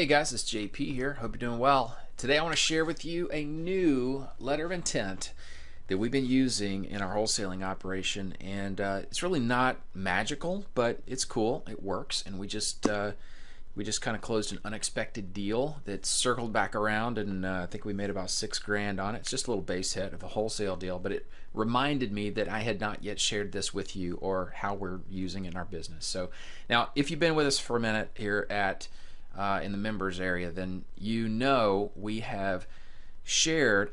Hey guys, it's JP here. Hope you're doing well. Today I want to share with you a new letter of intent that we've been using in our wholesaling operation, and it's really not magical, but it's cool. It works, and we just kind of closed an unexpected deal that circled back around, and I think we made about $6,000 on it. It's just a little base hit of a wholesale deal, but it reminded me that I had not yet shared this with you or how we're using it in our business. So now, if you've been with us for a minute here at in the members area, then you know we have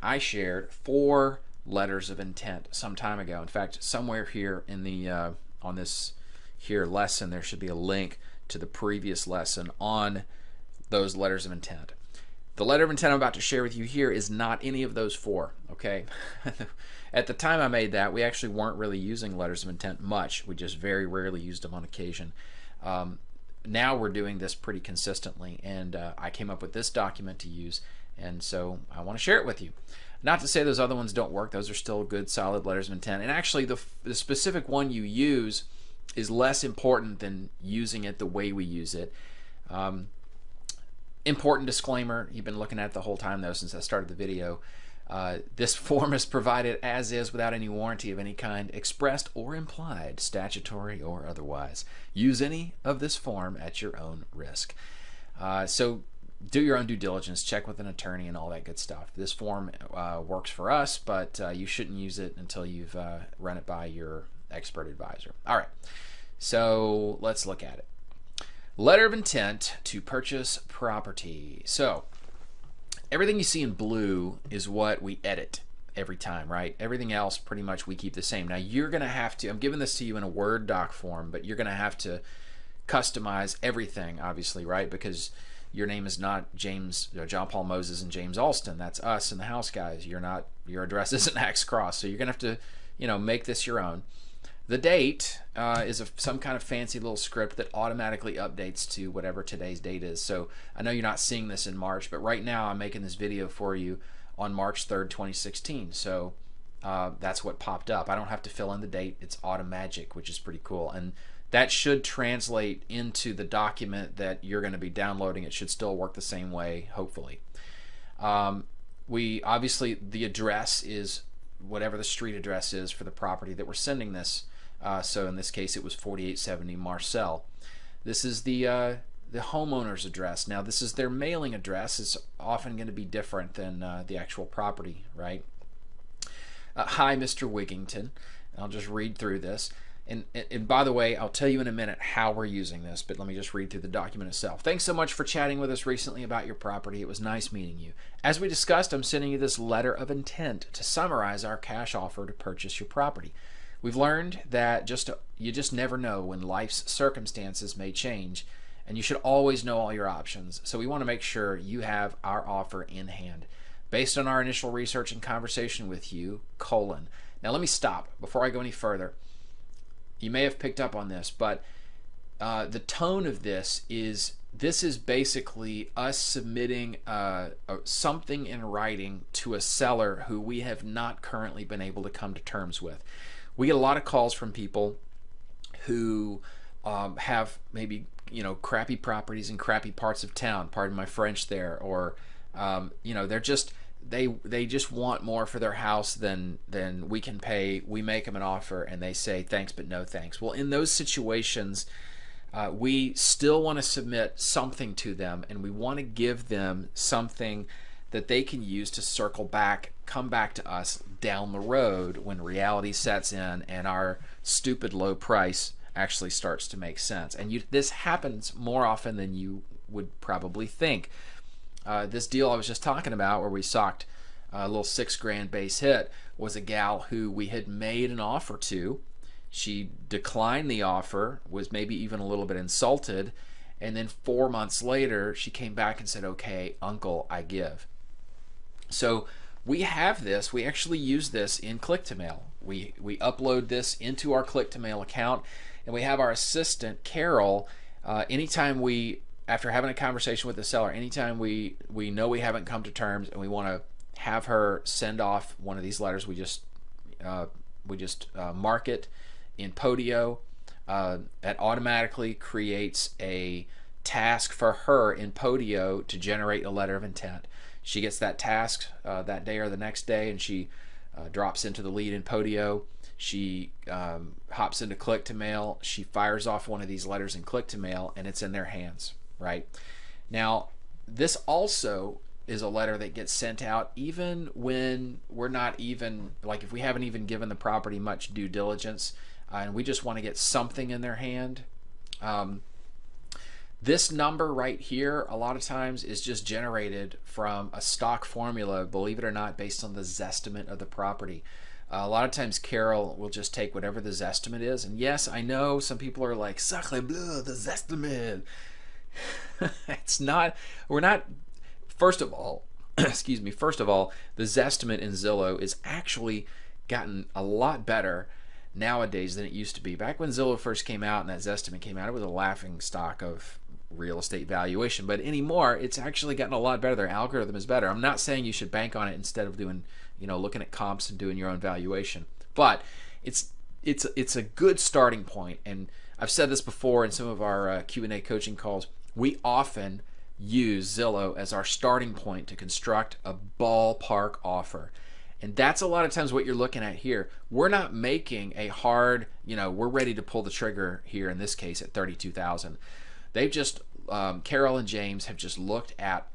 I shared 4 letters of intent some time ago. In fact, somewhere here in the on this here lesson, there should be a link to the previous lesson on those letters of intent. The letter of intent I'm about to share with you here is not any of those 4, okay? At the time I made that, we actually weren't really using letters of intent much. We just very rarely used them on occasion. Now we're doing this pretty consistently, and I came up with this document to use, and so I want to share it with you. Not to say those other ones don't work. Those are still good, solid letters of intent. And actually, the specific one you use is less important than using it the way we use it. Important disclaimer, you've been looking at it the whole time though since I started the video. This form is provided as is without any warranty of any kind, expressed or implied, statutory or otherwise. Use any of this form at your own risk. So do your own due diligence, check with an attorney and all that good stuff. This form works for us, but you shouldn't use it until you've run it by your expert advisor. All right, so let's look at it. Letter of intent to purchase property. So everything you see in blue is what we edit every time, right? Everything else pretty much we keep the same. Now you're gonna have to, I'm giving this to you in a Word doc form, but you're gonna have to customize everything, obviously, right? Because your name is not James, John Paul Moses and James Alston. That's us and the house guys. You're not, your address isn't Axe Cross, so you're gonna have to, make this your own. The date is some kind of fancy little script that automatically updates to whatever today's date is. So I know you're not seeing this in March, but right now I'm making this video for you on March 3rd, 2016. So that's what popped up. I don't have to fill in the date. It's automagic, which is pretty cool. And that should translate into the document that you're going to be downloading. It should still work the same way, hopefully. We obviously, the address is whatever the street address is for the property that we're sending this. So in this case, it was 4870 Marcel. This is the homeowner's address. Now, this is their mailing address. It's often going to be different than the actual property, right? Hi, Mr. Wigington. I'll just read through this. And by the way, I'll tell you in a minute how we're using this, but let me just read through the document itself. Thanks so much for chatting with us recently about your property. It was nice meeting you. As we discussed, I'm sending you this letter of intent to summarize our cash offer to purchase your property. We've learned that you just never know when life's circumstances may change, and you should always know all your options. So we want to make sure you have our offer in hand. Based on our initial research and conversation with you, : Now let me stop before I go any further. You may have picked up on this, but the tone of this is basically us submitting something in writing to a seller who we have not currently been able to come to terms with. We get a lot of calls from people who have maybe crappy properties in crappy parts of town. Pardon my French there, or they're just they just want more for their house than we can pay. We make them an offer and they say thanks but no thanks. Well, in those situations, we still want to submit something to them, and we want to give them something that they can use to circle back, come back to us down the road when reality sets in and our stupid low price actually starts to make sense. And this happens more often than you would probably think. This deal I was just talking about, where we socked a little $6,000 base hit, was a gal who we had made an offer to. She declined the offer, was maybe even a little bit insulted, and then 4 months later she came back and said, okay, uncle, I give. So we have this, we actually use this in Click-to-Mail. We upload this into our Click-to-Mail account, and we have our assistant, Carol, anytime after having a conversation with the seller, anytime we know we haven't come to terms and we want to have her send off one of these letters, we just mark it in Podio. It automatically creates a task for her in Podio to generate a letter of intent. She gets that task that day or the next day, and she drops into the lead in Podio. She hops into click to mail. She fires off one of these letters in click to mail, and it's in their hands, right? Now, this also is a letter that gets sent out even when we're not even, like if we haven't even given the property much due diligence, and we just want to get something in their hand. This number right here a lot of times is just generated from a stock formula, believe it or not, based on the zestimate of the property. A lot of times Carol will just take whatever the zestimate is, and yes, I know some people are like, sacre bleu, the zestimate. It's not, we're not, first of all, excuse me, first of all, the zestimate in Zillow is actually gotten a lot better nowadays than it used to be. Back when Zillow first came out and that zestimate came out, it was a laughing stock of real estate valuation, but anymore it's actually gotten a lot better. Their algorithm is better. I'm not saying you should bank on it instead of doing, looking at comps and doing your own valuation, but it's a good starting point. And I've said this before in some of our Q&A coaching calls. We often use Zillow as our starting point to construct a ballpark offer. And that's a lot of times what you're looking at here. We're not making a hard, we're ready to pull the trigger here in this case at $32,000. They've just, Carol and James have just looked at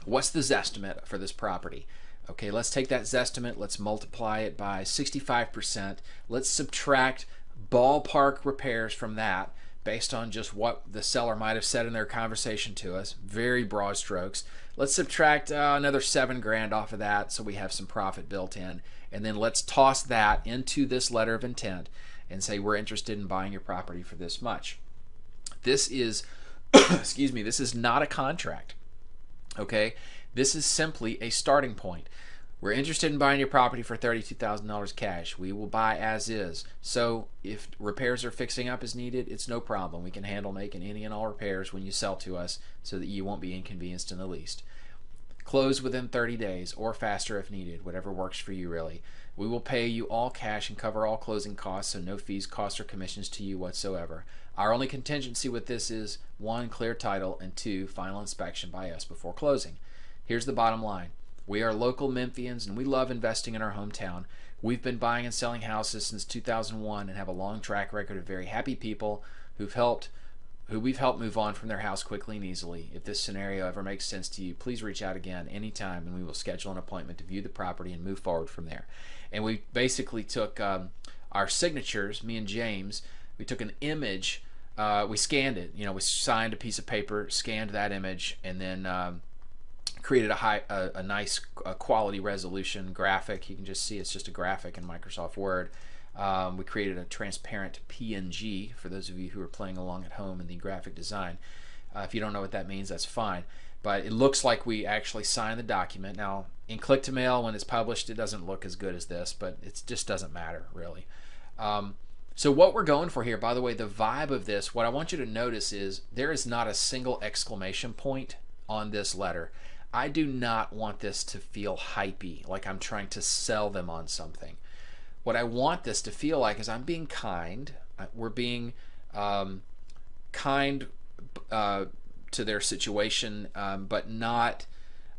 what's the zestimate for this property. Okay, let's take that zestimate, let's multiply it by 65%. Let's subtract ballpark repairs from that based on just what the seller might have said in their conversation to us. Very broad strokes. Let's subtract another $7,000 off of that so we have some profit built in. And then let's toss that into this letter of intent and say we're interested in buying your property for this much. This is, excuse me, this is not a contract, okay? This is simply a starting point. We're interested in buying your property for $32,000 cash. We will buy as is. So if repairs or fixing up is needed, it's no problem. We can handle making any and all repairs when you sell to us so that you won't be inconvenienced in the least. Close within 30 days or faster if needed, whatever works for you really. We will pay you all cash and cover all closing costs, so no fees, costs, or commissions to you whatsoever. Our only contingency with this is 1, clear title, and 2, final inspection by us before closing. Here's the bottom line. We are local Memphians and we love investing in our hometown. We've been buying and selling houses since 2001 and have a long track record of very happy people who we've helped move on from their house quickly and easily. If this scenario ever makes sense to you, please reach out again anytime and we will schedule an appointment to view the property and move forward from there. And we basically took our signatures, me and James, we took an image, we scanned it, we signed a piece of paper, scanned that image, and then created a nice quality resolution graphic. You can just see it's just a graphic in Microsoft Word. We created a transparent PNG for those of you who are playing along at home in the graphic design. If you don't know what that means, that's fine. But it looks like we actually signed the document. Now, in click-to-mail, when it's published, it doesn't look as good as this, but it just doesn't matter, really. So what we're going for here, by the way, the vibe of this, what I want you to notice is there is not a single exclamation point on this letter. I do not want this to feel hypey, like I'm trying to sell them on something. What I want this to feel like is I'm being kind. We're being kind to their situation, but not,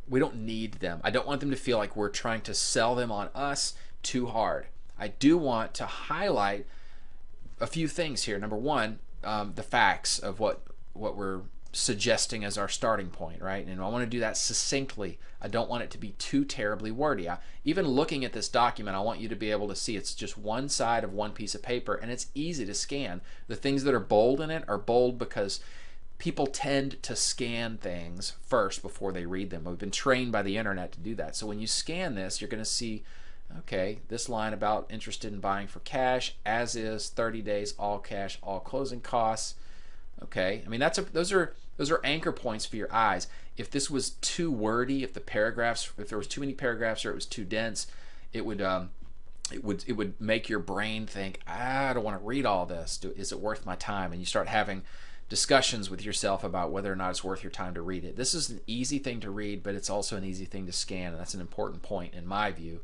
we don't need them. I don't want them to feel like we're trying to sell them on us too hard. I do want to highlight a few things here. Number one, the facts of what we're suggesting as our starting point, right? And I want to do that succinctly. I don't want it to be too terribly wordy. Even looking at this document, I want you to be able to see it's just one side of one piece of paper and it's easy to scan. The things that are bold in it are bold because people tend to scan things first before they read them. We've been trained by the internet to do that. So when you scan this, you're going to see, okay, this line about interested in buying for cash, as is, 30 days, all cash, all closing costs. Okay, I mean those are anchor points for your eyes. If this was too wordy, if there was too many paragraphs or it was too dense, it would make your brain think, I don't want to read all this. Is it worth my time? And you start having discussions with yourself about whether or not it's worth your time to read it. This is an easy thing to read, but it's also an easy thing to scan, and that's an important point in my view.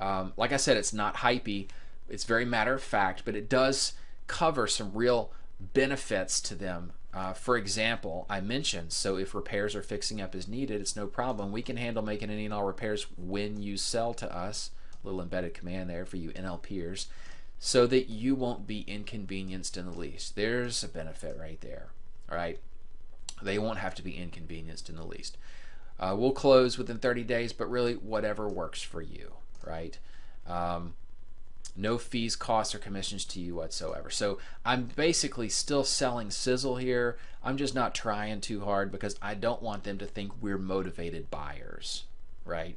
Like I said, it's not hypey. It's very matter of fact, but it does cover some real benefits to them For example, I mentioned, so if repairs or fixing up is needed, it's no problem. We can handle making any and all repairs when you sell to us. A little embedded command there for you NLPers, so that you won't be inconvenienced in the least. There's a benefit right there. All right, they won't have to be inconvenienced in the least. We'll close within 30 days, but really whatever works for you, right? No fees, costs, or commissions to you whatsoever. So I'm basically still selling sizzle here. I'm just not trying too hard because I don't want them to think we're motivated buyers, right?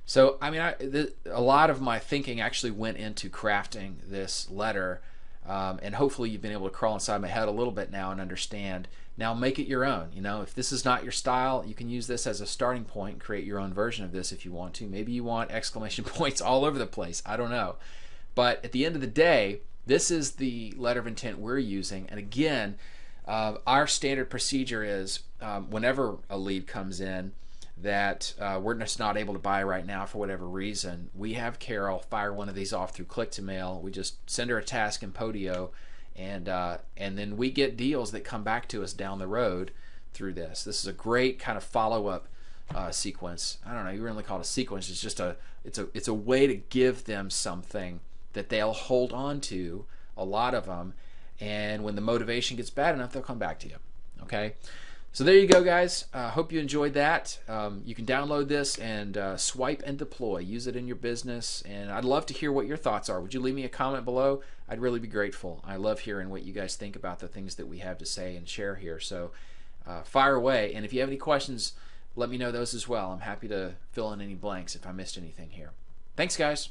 So I mean, a lot of my thinking actually went into crafting this letter, and hopefully you've been able to crawl inside my head a little bit now and understand. Now make it your own. You know, if this is not your style, you can use this as a starting point and create your own version of this if you want to. Maybe you want exclamation points all over the place. I don't know. But at the end of the day, this is the letter of intent we're using. And again, our standard procedure is whenever a lead comes in that we're just not able to buy right now for whatever reason, we have Carol fire one of these off through click to mail. We just send her a task in Podio, and then we get deals that come back to us down the road through this. This is a great kind of follow-up sequence. I don't know, you really call it a sequence. It's just it's a way to give them something that they'll hold on to, a lot of them, and when the motivation gets bad enough, they'll come back to you. Okay, so there you go, guys. Hope you enjoyed that. You can download this and swipe and deploy. Use it in your business, and I'd love to hear what your thoughts are. Would you leave me a comment below? I'd really be grateful. I love hearing what you guys think about the things that we have to say and share here. So fire away, and if you have any questions, let me know those as well. I'm happy to fill in any blanks if I missed anything here. Thanks, guys.